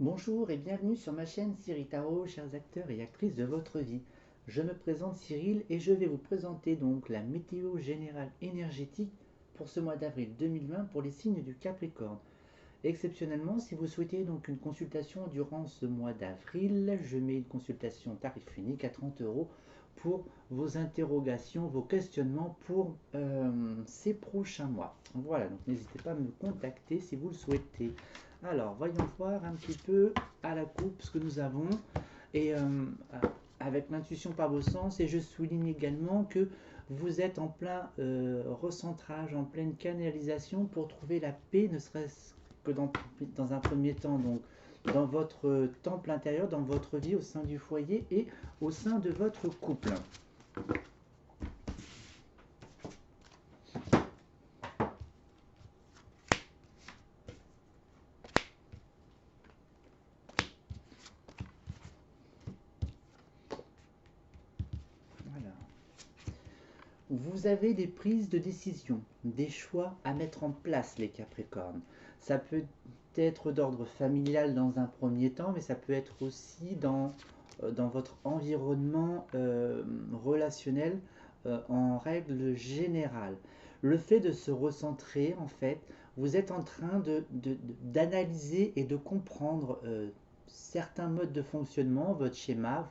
Bonjour et bienvenue sur ma chaîne Cyril Tarot, chers acteurs et actrices de votre vie. Je me présente Cyril et je vais vous présenter donc la météo générale énergétique pour ce mois d'avril 2020 pour les signes du Capricorne. Exceptionnellement, si vous souhaitez donc une consultation durant ce mois d'avril, je mets une consultation tarif unique à 30 euros pour vos interrogations, vos questionnements pour ces prochains mois. Voilà, donc n'hésitez pas à me contacter si vous le souhaitez. Alors, voyons voir un petit peu à la coupe ce que nous avons et avec l'intuition par vos sens. Et je souligne également que vous êtes en plein recentrage, en pleine canalisation pour trouver la paix, ne serait-ce que dans un premier temps, donc dans votre temple intérieur, dans votre vie au sein du foyer et au sein de votre couple. Voilà. Vous avez des prises de décision, des choix à mettre en place, les Capricornes. Ça peut être d'ordre familial dans un premier temps, mais ça peut être aussi dans votre environnement relationnel en règle générale. Le fait de se recentrer, en fait, vous êtes en train d'analyser et de comprendre certains modes de fonctionnement, votre schéma,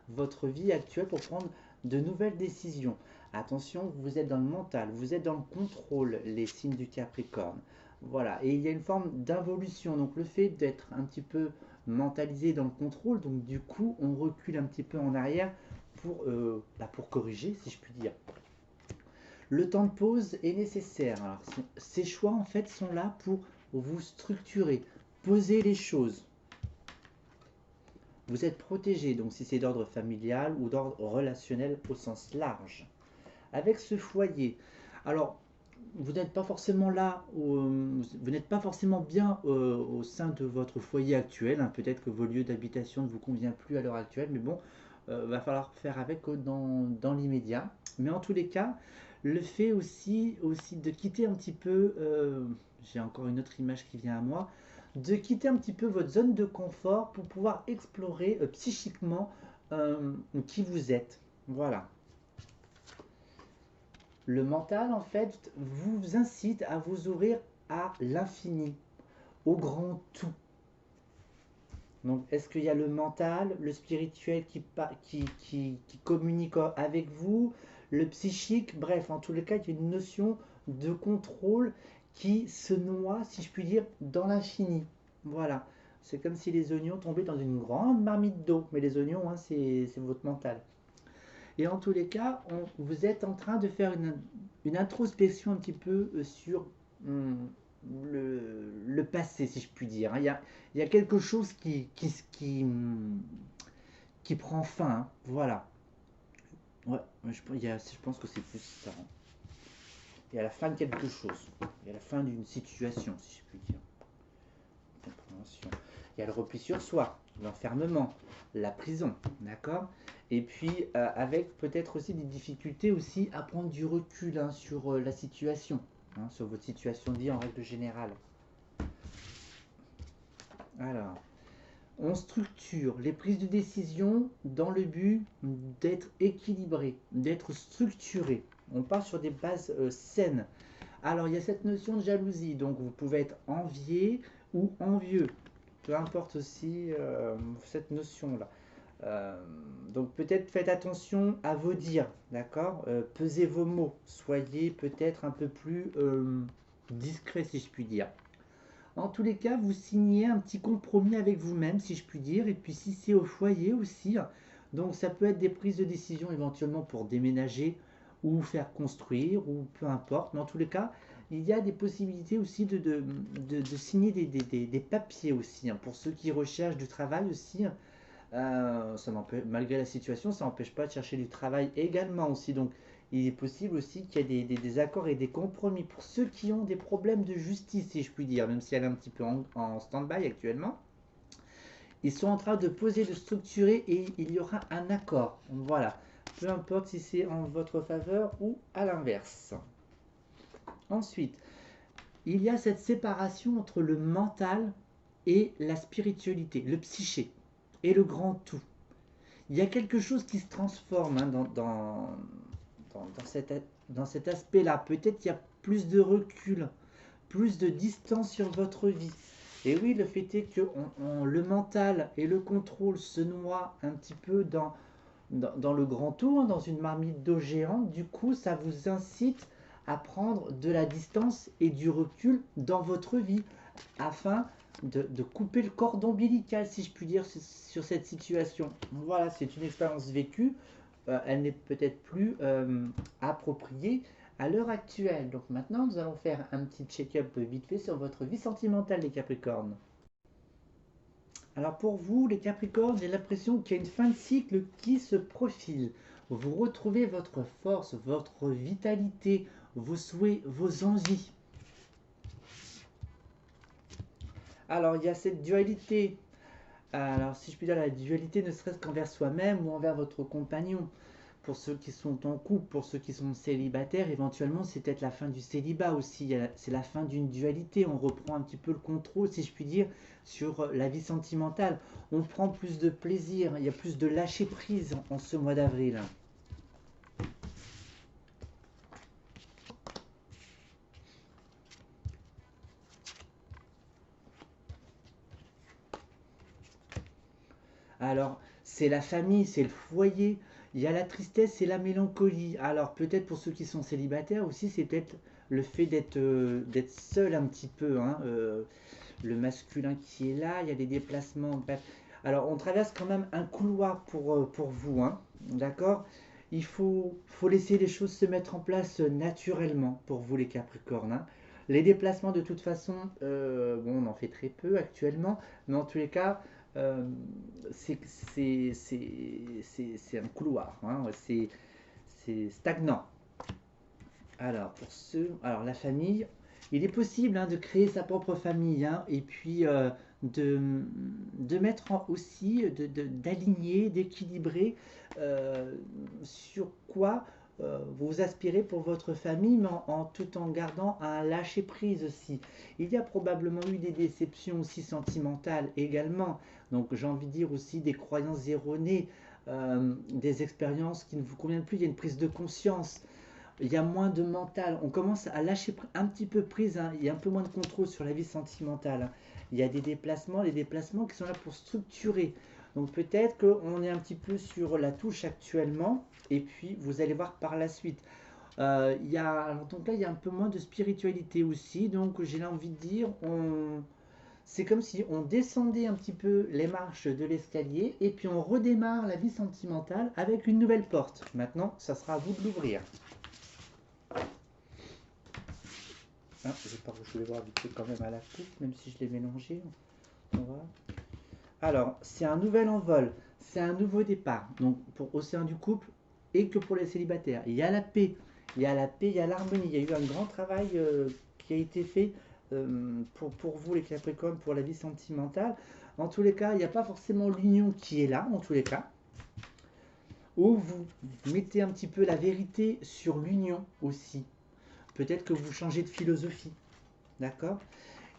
votre vie actuelle pour prendre de nouvelles décisions. Attention, vous êtes dans le mental, vous êtes dans le contrôle, les signes du Capricorne. Voilà, et il y a une forme d'involution. Donc le fait d'être un petit peu mentalisé dans le contrôle, donc du coup on recule un petit peu en arrière pour corriger, si je puis dire. Le temps de pause est nécessaire. Alors, ces choix en fait sont là pour vous structurer, poser les choses. Vous êtes protégé, donc si c'est d'ordre familial ou d'ordre relationnel au sens large. Avec ce foyer, alors vous n'êtes pas forcément là, vous n'êtes pas forcément bien au sein de votre foyer actuel, hein. Peut-être que vos lieux d'habitation ne vous conviennent plus à l'heure actuelle, mais bon, va falloir faire avec dans l'immédiat. Mais en tous les cas, le fait aussi de quitter un petit peu, j'ai encore une autre image qui vient à moi, de quitter un petit peu votre zone de confort pour pouvoir explorer psychiquement qui vous êtes. Voilà. Le mental, en fait, vous incite à vous ouvrir à l'infini, au grand tout. Donc, est-ce qu'il y a le mental, le spirituel qui communique avec vous, le psychique, bref, en tous les cas, il y a une notion de contrôle qui se noie, si je puis dire, dans l'infini. Voilà. C'est comme si les oignons tombaient dans une grande marmite d'eau. Mais les oignons, hein, c'est votre mental. Et en tous les cas, vous êtes en train de faire une introspection un petit peu sur hum, le passé, si je puis dire, hein. Il y a quelque chose qui prend fin, hein. Voilà. Ouais, je pense que c'est plus ça, hein. Il y a la fin de quelque chose. Il y a la fin d'une situation, si je puis dire. Compréhension. Il y a le repli sur soi, l'enfermement, la prison, d'accord. Et puis avec peut-être aussi des difficultés aussi à prendre du recul, hein, sur la situation, hein, sur votre situation de vie en règle générale. Alors, on structure les prises de décision dans le but d'être équilibré, d'être structuré. On part sur des bases saines. Alors, il y a cette notion de jalousie, donc vous pouvez être envié ou envieux. Peu importe aussi cette notion-là. Euh, donc peut-être faites attention à vos dires, d'accord. Pesez vos mots, soyez peut-être un peu plus discret, si je puis dire. En tous les cas, vous signez un petit compromis avec vous-même, si je puis dire, et puis si c'est au foyer aussi, donc ça peut être des prises de décision éventuellement pour déménager ou faire construire, ou peu importe, mais en tous les cas, il y a des possibilités aussi de signer des papiers aussi, hein, pour ceux qui recherchent du travail aussi. Malgré la situation, ça n'empêche pas de chercher du travail également aussi. Donc, il est possible aussi qu'il y ait des accords et des compromis pour ceux qui ont des problèmes de justice, si je puis dire, même si elle est un petit peu en stand-by actuellement. Ils sont en train de poser, de structurer et il y aura un accord. Voilà. Peu importe si c'est en votre faveur ou à l'inverse. Ensuite, il y a cette séparation entre le mental et la spiritualité, le psyché et le grand tout. Il y a quelque chose qui se transforme hein, dans cet aspect-là. Peut-être qu'il y a plus de recul, plus de distance sur votre vie. Et oui, le fait est que le mental et le contrôle se noient un petit peu dans le grand tout, hein, dans une marmite d'eau géante. Du coup, ça vous incite à prendre de la distance et du recul dans votre vie afin de couper le cordon ombilical, si je puis dire, sur cette situation. Voilà, c'est une expérience vécue. Elle n'est peut-être plus appropriée à l'heure actuelle. Donc maintenant, nous allons faire un petit check-up vite fait sur votre vie sentimentale, les Capricornes. Alors pour vous, les Capricornes, j'ai l'impression qu'il y a une fin de cycle qui se profile. Vous retrouvez votre force, votre vitalité, vos souhaits, vos envies. Alors il y a cette dualité. Alors si je puis dire, la dualité ne serait-ce qu'envers soi-même ou envers votre compagnon. Pour ceux qui sont en couple, pour ceux qui sont célibataires, éventuellement c'est peut-être la fin du célibat aussi, c'est la fin d'une dualité, on reprend un petit peu le contrôle, si je puis dire, sur la vie sentimentale. On prend plus de plaisir, il y a plus de lâcher prise en ce mois d'avril. Alors, c'est la famille, c'est le foyer, il y a la tristesse et la mélancolie. Alors, peut-être pour ceux qui sont célibataires aussi, c'est peut-être le fait d'être seul un petit peu, hein, le masculin qui est là, il y a des déplacements, bref. Alors, on traverse quand même un couloir pour vous, hein, d'accord? Il faut laisser les choses se mettre en place naturellement pour vous, les Capricornes, hein. Les déplacements, de toute façon, bon, on en fait très peu actuellement, mais en tous les cas, euh, c'est un couloir, hein, c'est stagnant. Alors la famille, il est possible hein, de créer sa propre famille hein, et puis de, de mettre aussi, d'aligner, d'équilibrer euh, sur quoi vous aspirez pour votre famille, mais tout en gardant un lâcher prise aussi. Il y a probablement eu des déceptions aussi sentimentales également, donc j'ai envie de dire aussi des croyances erronées, des expériences qui ne vous conviennent plus, il y a une prise de conscience, il y a moins de mental, on commence à lâcher un petit peu prise, hein, il y a un peu moins de contrôle sur la vie sentimentale, hein. Il y a des déplacements, les déplacements qui sont là pour structurer. Donc peut-être qu'on est un petit peu sur la touche actuellement, et puis vous allez voir par la suite. Donc là, il y a un peu moins de spiritualité aussi, donc j'ai envie de dire, c'est comme si on descendait un petit peu les marches de l'escalier, et puis on redémarre la vie sentimentale avec une nouvelle porte. Maintenant, ça sera à vous de l'ouvrir. Ah, je vais voir vite fait quand même à la coupe, même si je l'ai mélangé. On va. Alors, c'est un nouvel envol, c'est un nouveau départ. Donc, au sein du couple et que pour les célibataires. Il y a la paix, il y a la paix, il y a l'harmonie. Il y a eu un grand travail qui a été fait pour vous, les Capricornes, pour la vie sentimentale. En tous les cas, il n'y a pas forcément l'union qui est là, en tous les cas. Ou vous mettez un petit peu la vérité sur l'union aussi. Peut-être que vous changez de philosophie. D'accord?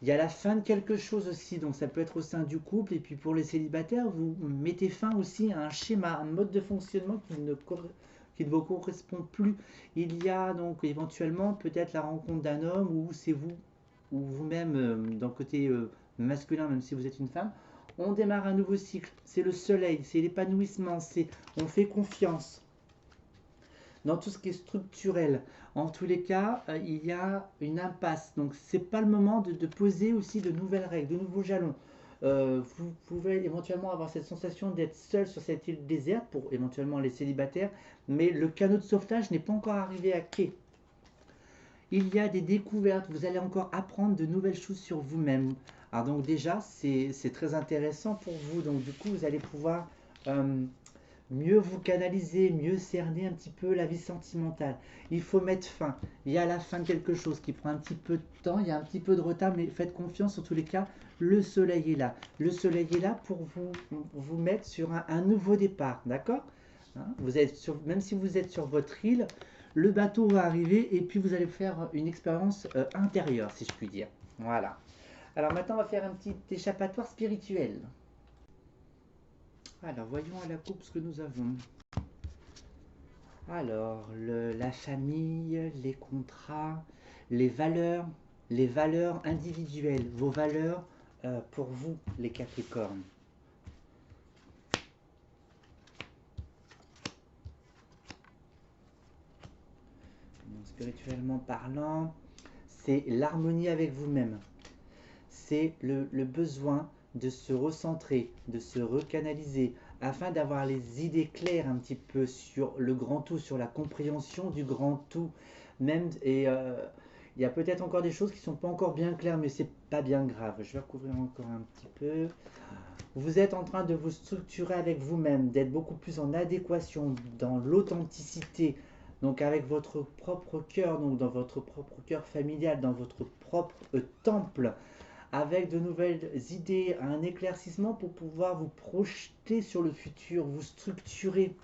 Il y a la fin de quelque chose aussi, donc ça peut être au sein du couple. Et puis pour les célibataires, vous mettez fin aussi à un schéma, un mode de fonctionnement qui ne vous correspond plus. Il y a donc éventuellement peut-être la rencontre d'un homme ou c'est vous, ou vous-même d'un côté masculin, même si vous êtes une femme. On démarre un nouveau cycle. C'est le soleil, c'est l'épanouissement, on fait confiance dans tout ce qui est structurel. En tous les cas, il y a une impasse. Donc, c'est pas le moment de poser aussi de nouvelles règles, de nouveaux jalons. Vous pouvez éventuellement avoir cette sensation d'être seul sur cette île déserte pour éventuellement les célibataires, mais le canot de sauvetage n'est pas encore arrivé à quai. Il y a des découvertes, vous allez encore apprendre de nouvelles choses sur vous-même. Alors donc déjà, c'est très intéressant pour vous. Donc du coup, vous allez pouvoir mieux vous canaliser, mieux cerner un petit peu la vie sentimentale. Il faut mettre fin. Il y a la fin de quelque chose qui prend un petit peu de temps, il y a un petit peu de retard, mais faites confiance, en tous les cas, le soleil est là. Le soleil est là pour vous mettre sur un nouveau départ, d'accord? Hein, même si vous êtes sur votre île, le bateau va arriver et puis vous allez faire une expérience intérieure, si je puis dire. Voilà. Alors maintenant, on va faire un petit échappatoire spirituel. Alors, voyons à la coupe ce que nous avons. Alors, la famille, les contrats, les valeurs individuelles, vos valeurs pour vous, les Capricornes. Donc, spirituellement parlant, c'est l'harmonie avec vous-même. C'est le besoin de se recentrer, de se recanaliser, afin d'avoir les idées claires un petit peu sur le grand tout, sur la compréhension du grand tout. Même, et il y a peut-être encore des choses qui ne sont pas encore bien claires, mais c'est pas bien grave. Je vais recouvrir encore un petit peu. Vous êtes en train de vous structurer avec vous-même, d'être beaucoup plus en adéquation, dans l'authenticité, donc avec votre propre cœur, donc dans votre propre cœur familial, dans votre propre temple, avec de nouvelles idées, un éclaircissement pour pouvoir vous projeter sur le futur, vous structurer.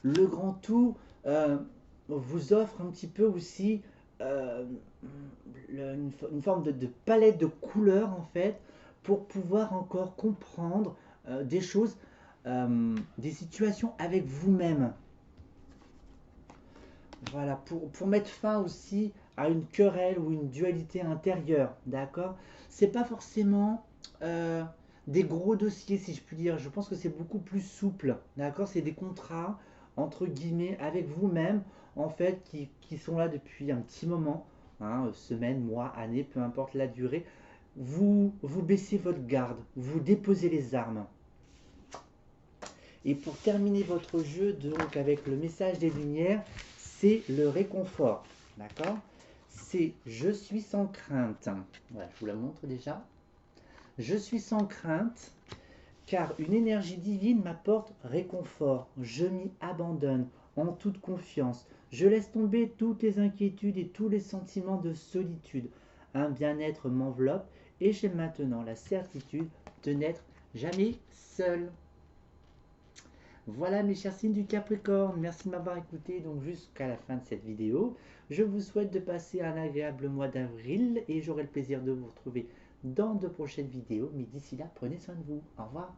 Le grand tout vous offre un petit peu aussi euh, une forme de palette de couleurs en fait, pour pouvoir encore comprendre des choses, des situations avec vous-même. Voilà, pour mettre fin aussi à une querelle ou une dualité intérieure, d'accord? C'est pas forcément des gros dossiers, si je puis dire. Je pense que c'est beaucoup plus souple, d'accord? C'est des contrats, entre guillemets, avec vous-même, en fait, qui sont là depuis un petit moment, hein, semaine, mois, année, peu importe la durée. Vous baissez votre garde, vous déposez les armes. Et pour terminer votre jeu, donc avec le message des lumières, c'est le réconfort. D'accord? C'est je suis sans crainte. Voilà, je vous la montre déjà. Je suis sans crainte, car une énergie divine m'apporte réconfort. Je m'y abandonne en toute confiance. Je laisse tomber toutes les inquiétudes et tous les sentiments de solitude. Un bien-être m'enveloppe et j'ai maintenant la certitude de n'être jamais seul. Voilà mes chers signes du Capricorne, merci de m'avoir écouté donc jusqu'à la fin de cette vidéo. Je vous souhaite de passer un agréable mois d'avril et j'aurai le plaisir de vous retrouver dans de prochaines vidéos. Mais d'ici là, prenez soin de vous. Au revoir.